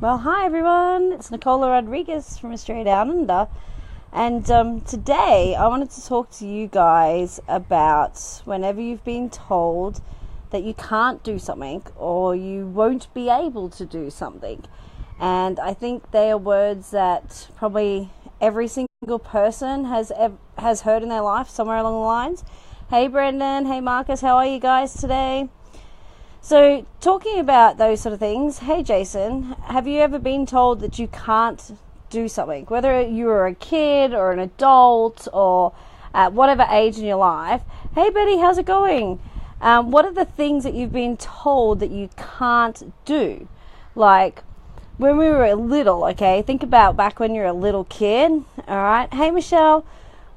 Well, hi everyone, it's Nicola Rodriguez from Australia Down Under, and today I wanted to talk to you guys about whenever you've been told that you can't do something or you won't be able to do something. And I think they are words that probably every single person has heard in their life somewhere along the lines. Hey Brendan, hey Marcus, how are you guys today? So, talking about those sort of things, hey Jason, have you ever been told that you can't do something? Whether you were a kid or an adult or at whatever age in your life. Hey Betty, how's it going? What are the things that you've been told that you can't do? Like, when we were little, okay? Think about back when you're a little kid, alright? Hey Michelle,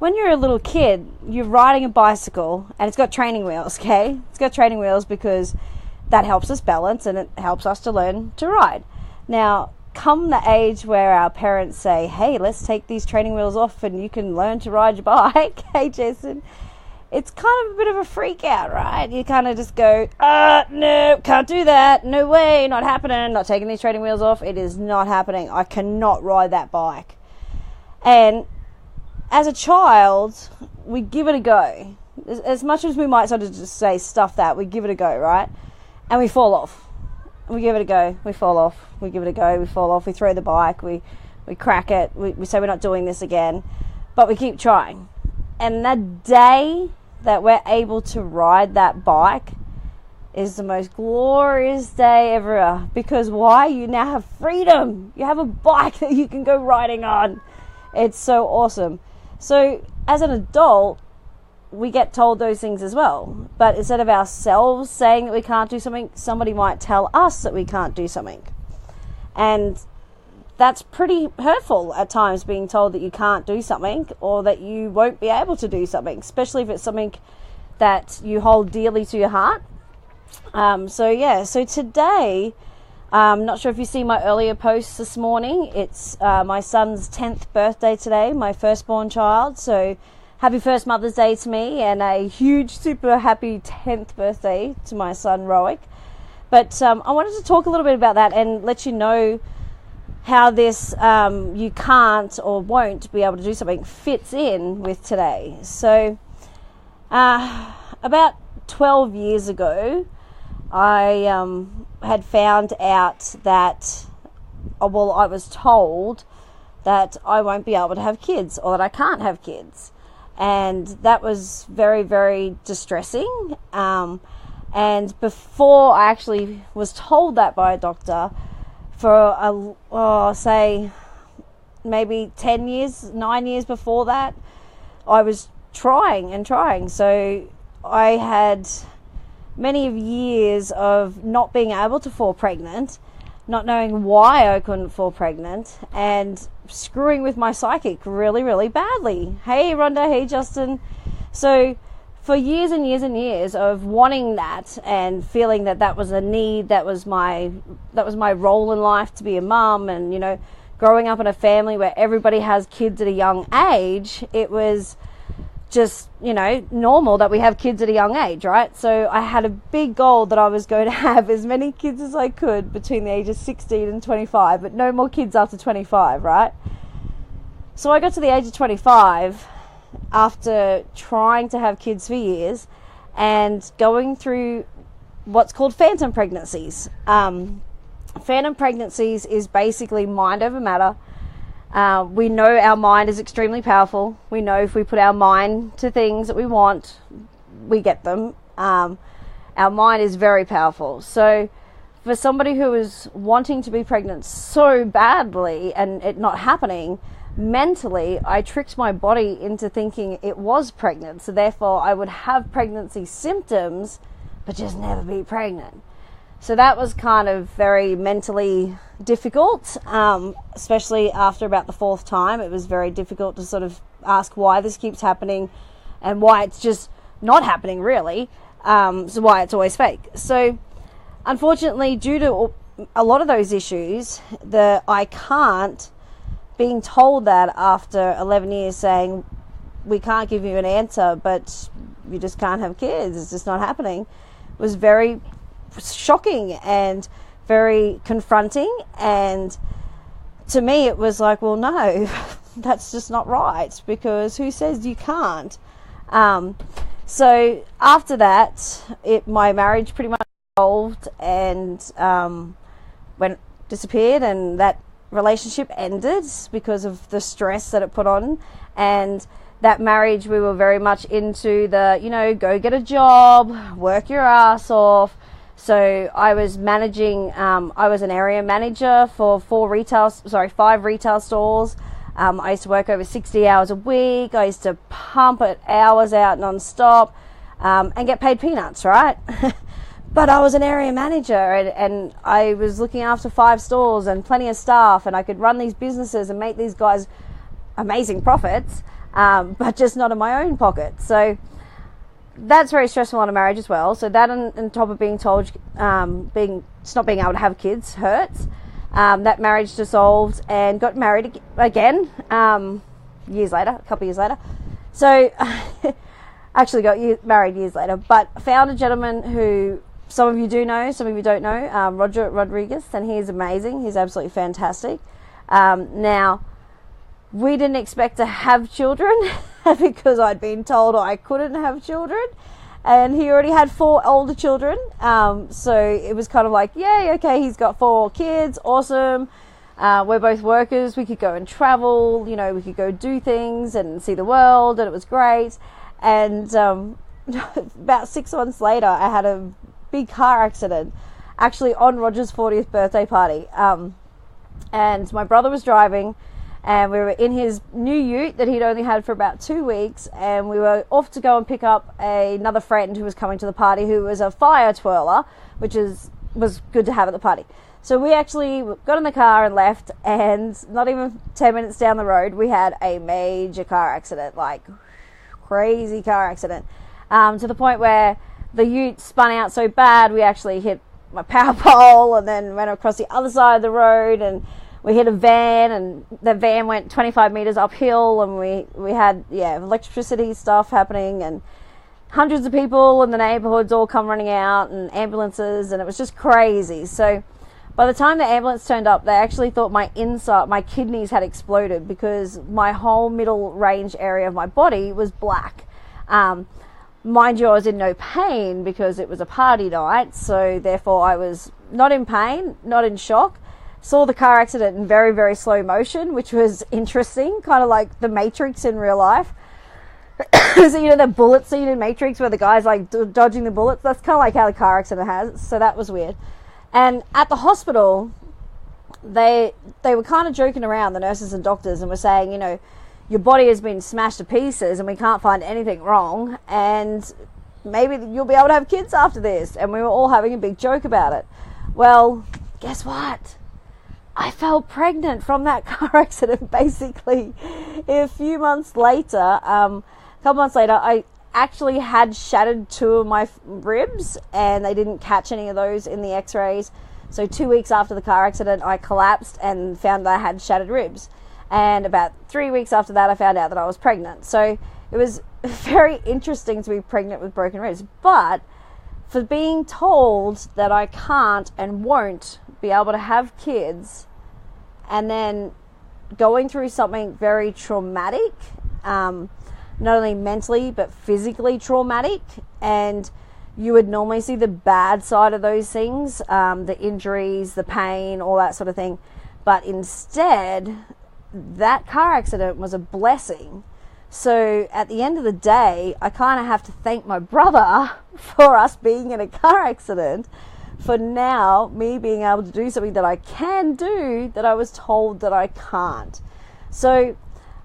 when you're a little kid, you're riding a bicycle and it's got training wheels, okay? It's got training wheels because that helps us balance and it helps us to learn to ride. Now, come the age where our parents say, hey, let's take these training wheels off and you can learn to ride your bike. Hey, Jason, it's kind of a bit of a freak out, right? You kind of just go, no, can't do that. No way, not happening. Not taking these training wheels off. It is not happening. I cannot ride that bike. And as a child, we give it a go. As much as we might sort of just say stuff that, we give it a go, right? And we fall off. We give it a go. We fall off. We give it a go. We fall off. We throw the bike. We crack it. We say we're not doing this again. But we keep trying. And the day that we're able to ride that bike is the most glorious day ever. Because why? You now have freedom. You have a bike that you can go riding on. It's so awesome. So as an adult, we get told those things as well. But instead of ourselves saying that we can't do something, somebody might tell us that we can't do something. And that's pretty hurtful at times, being told that you can't do something or that you won't be able to do something, especially if it's something that you hold dearly to your heart. So today, not sure if you see my earlier posts this morning. It's my son's 10th birthday today, my firstborn child. So happy first Mother's Day to me, and a huge, super happy 10th birthday to my son, Roic. But I wanted to talk a little bit about that and let you know how this you can't or won't be able to do something fits in with today. So about 12 years ago, I had found out that, I was told that I won't be able to have kids or that I can't have kids. And that was very, very distressing. And before I actually was told that by a doctor, for say maybe 10 years, 9 years before that, I was trying and trying. So I had many years of not being able to fall pregnant, not knowing why I couldn't fall pregnant, and screwing with my psychic really, really badly. Hey Rhonda, hey Justin. So for years and years and years of wanting that and feeling that that was a need, that was my role in life, to be a mum, and growing up in a family where everybody has kids at a young age, it was just normal that we have kids at a young age, right? So I had a big goal that I was going to have as many kids as I could between the ages 16 and 25, but no more kids after 25, right? So I got to the age of 25 after trying to have kids for years and going through what's called phantom pregnancies. Phantom pregnancies is basically mind over matter. We know our mind is extremely powerful. We know if we put our mind to things that we want, we get them. Our mind is very powerful. So for somebody who is wanting to be pregnant so badly and it not happening, mentally, I tricked my body into thinking it was pregnant. So therefore, I would have pregnancy symptoms, but just never be pregnant. So that was kind of very mentally difficult, especially after about the fourth time. It was very difficult to sort of ask why this keeps happening and why it's just not happening, really. So why it's always fake. So unfortunately, due to a lot of those issues, I can't, being told that after 11 years saying, we can't give you an answer, but you just can't have kids, it's just not happening, was very shocking and very confronting. And to me, it was like, well, no, that's just not right, because who says you can't? So after that, my marriage pretty much dissolved and disappeared, and that relationship ended because of the stress that it put on. And that marriage, we were very much into the, go get a job, work your ass off. So I was managing, I was an area manager for 5 retail stores. I used to work over 60 hours a week. I used to pump it hours out non-stop, and get paid peanuts, right? But I was an area manager, and I was looking after 5 stores and plenty of staff, and I could run these businesses and make these guys amazing profits, but just not in my own pocket. So that's very stressful on a marriage as well. So that, on top of being told, not being able to have kids, hurts. That marriage dissolved, and got married again a couple years later. So actually got married years later, but found a gentleman who some of you do know, some of you don't know, Roger Rodriguez, and he is amazing. He's absolutely fantastic. Now, we didn't expect to have children because I'd been told I couldn't have children, and he already had 4 older children. So it was kind of like, yay, okay, he's got 4 kids, awesome. We're both workers. We could go and travel, we could go do things and see the world, and it was great. And about 6 months later, I had a big car accident, actually on Roger's 40th birthday party. And my brother was driving, and we were in his new ute that he'd only had for about 2 weeks, and we were off to go and pick up another friend who was coming to the party, who was a fire twirler, which was good to have at the party. So we actually got in the car and left, and not even 10 minutes down the road, we had a major car accident, like crazy car accident, to the point where the ute spun out so bad we actually hit my power pole, and then went across the other side of the road, and we hit a van, and the van went 25 meters uphill, and we had electricity stuff happening, and hundreds of people in the neighborhoods all come running out, and ambulances, and it was just crazy. So by the time the ambulance turned up, they actually thought my kidneys had exploded, because my whole middle range area of my body was black. Mind you, I was in no pain because it was a party night, so therefore I was not in pain, not in shock. Saw the car accident in very, very slow motion, which was interesting, kind of like the Matrix in real life. So, the bullet scene in Matrix where the guy's like dodging the bullets, that's kind of like how the car accident has, so that was weird. And at the hospital, they were kind of joking around, the nurses and doctors, and were saying, your body has been smashed to pieces and we can't find anything wrong, and maybe you'll be able to have kids after this. And we were all having a big joke about it. Well, guess what? I fell pregnant from that car accident, basically. A few months later, a couple months later, I actually had shattered 2 of my ribs, and they didn't catch any of those in the x-rays. So 2 weeks after the car accident, I collapsed and found that I had shattered ribs. And about 3 weeks after that, I found out that I was pregnant. So it was very interesting to be pregnant with broken ribs. But for being told that I can't and won't be able to have kids, and then going through something very traumatic, not only mentally but physically traumatic, and you would normally see the bad side of those things, the injuries, the pain, all that sort of thing. But instead, that car accident was a blessing. So at the end of the day, I kind of have to thank my brother for us being in a car accident, for now me being able to do something that I can do that I was told that I can't. So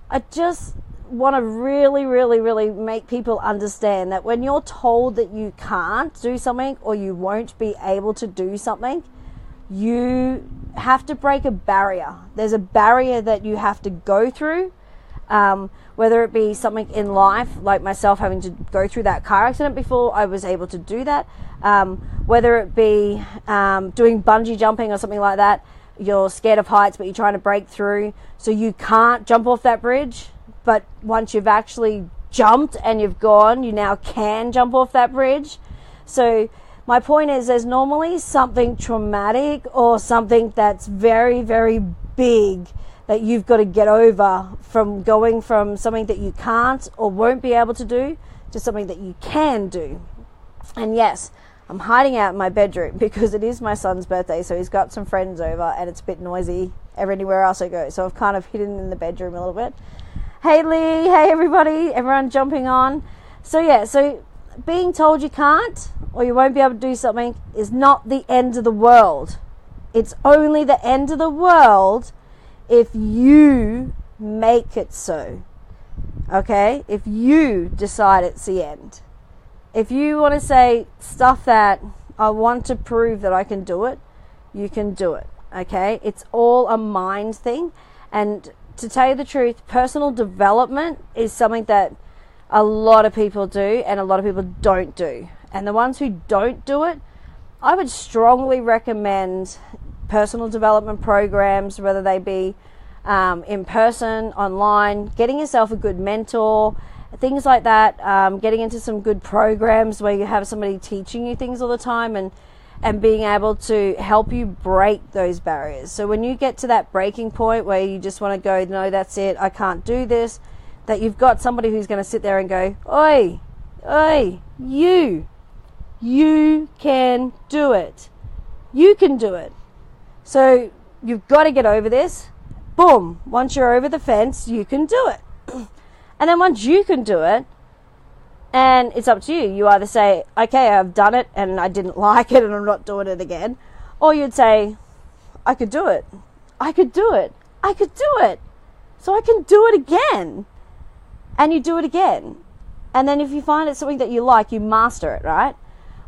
I just want to really, really, really make people understand that when you're told that you can't do something, or you won't be able to do something, you have to break a barrier. There's a barrier that you have to go through, whether it be something in life, like myself having to go through that car accident before I was able to do that, whether it be doing bungee jumping or something like that. You're scared of heights, but you're trying to break through, so you can't jump off that bridge. But once you've actually jumped and you've gone, you now can jump off that bridge. So My point is, there's normally something traumatic or something that's very, very big that you've got to get over, from going from something that you can't or won't be able to do to something that you can do. And yes, I'm hiding out in my bedroom because it is my son's birthday, so he's got some friends over and it's a bit noisy anywhere else I go. So I've kind of hidden in the bedroom a little bit. Hey Lee, hey everybody, everyone jumping on. So yeah, so being told you can't or you won't be able to do something is not the end of the world. It's only the end of the world if you make it so. Okay? If you decide it's the end. If you want to say stuff that I want to prove that I can do it, you can do it. Okay? It's all a mind thing. And to tell you the truth, personal development is something that a lot of people do and a lot of people don't do. And the ones who don't do it, I would strongly recommend personal development programs, whether they be in person, online, getting yourself a good mentor, things like that, getting into some good programs where you have somebody teaching you things all the time and being able to help you break those barriers. So when you get to that breaking point where you just want to go, no, that's it, I can't do this, that you've got somebody who's going to sit there and go, oi, you can do it. You can do it. So you've got to get over this. Boom. Once you're over the fence, you can do it. And then once you can do it, and it's up to you. You either say, okay, I've done it and I didn't like it and I'm not doing it again. Or you'd say, I could do it. I could do it. I could do it. So I can do it again. And you do it again. And then if you find it's something that you like, you master it, right?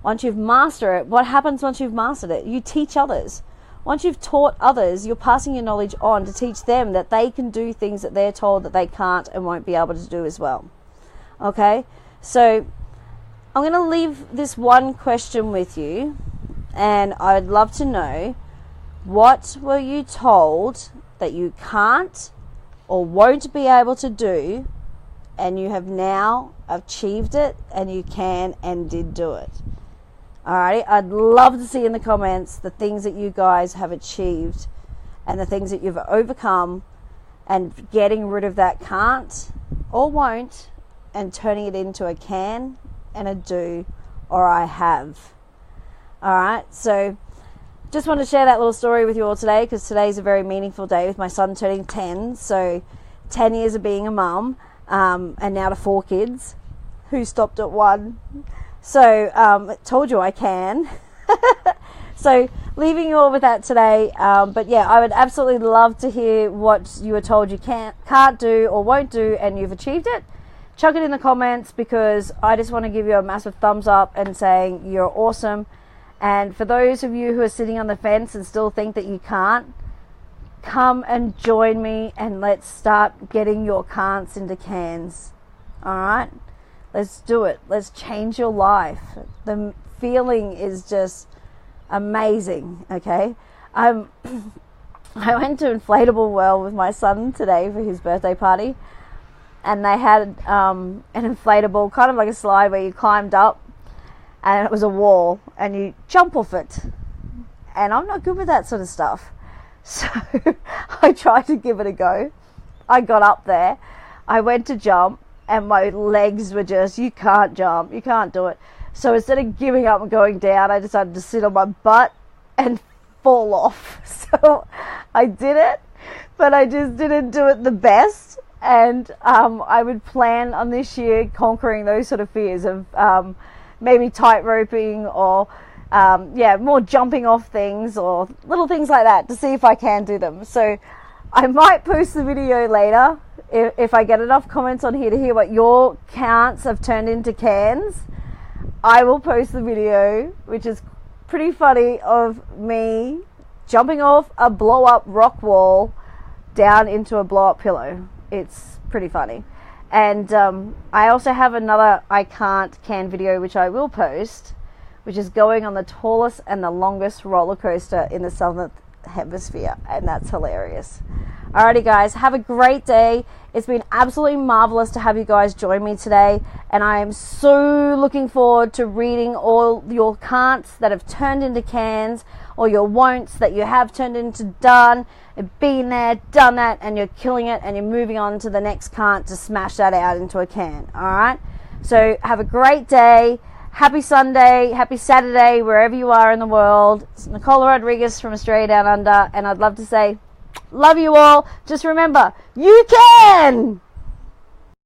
Once you've mastered it, what happens once you've mastered it? You teach others. Once you've taught others, you're passing your knowledge on to teach them that they can do things that they're told that they can't and won't be able to do as well. Okay? So I'm going to leave this one question with you, and I'd love to know, what were you told that you can't or won't be able to do, and you have now achieved it and you can and did do it? Alrighty, I'd love to see in the comments the things that you guys have achieved and the things that you've overcome, and getting rid of that can't or won't and turning it into a can and a do or I have. Alright, so just want to share that little story with you all today, because today's a very meaningful day with my son turning 10. So 10 years of being a mum, and now to 4 kids who stopped at 1. So told you I can. So leaving you all with that today. But yeah, I would absolutely love to hear what you were told you can't do or won't do and you've achieved it. Chuck it in the comments, because I just want to give you a massive thumbs up and saying you're awesome. And for those of you who are sitting on the fence and still think that you can't, come and join me and let's start getting your can'ts into cans. Alright? Let's do it. Let's change your life. The feeling is just amazing, okay? I went to Inflatable World with my son today for his birthday party, and they had an inflatable, kind of like a slide where you climbed up, and it was a wall, and you jump off it. And I'm not good with that sort of stuff. So I tried to give it a go. I got up there. I went to jump, and my legs were just, you can't jump, you can't do it. So instead of giving up and going down, I decided to sit on my butt and fall off. So I did it, but I just didn't do it the best. And I would plan on this year conquering those sort of fears of maybe tight roping or more jumping off things or little things like that, to see if I can do them. So I might post the video later if I get enough comments on here to hear what your counts have turned into cans. I will post the video, which is pretty funny, of me jumping off a blow up rock wall down into a blow up pillow. It's pretty funny. And I also have another I can't can video which I will post, which is going on the tallest and the longest roller coaster in the hemisphere, and that's hilarious. Alrighty guys, have a great day. It's been absolutely marvelous to have you guys join me today, and I am so looking forward to reading all your can'ts that have turned into cans, or your won'ts that you have turned into done. You've been there, done that, and you're killing it, and you're moving on to the next can't to smash that out into a can. Alright, so have a great day. Happy Sunday, happy Saturday, wherever you are in the world. It's Nicola Rodriguez from Australia Down Under, and I'd love to say, love you all. Just remember, you can!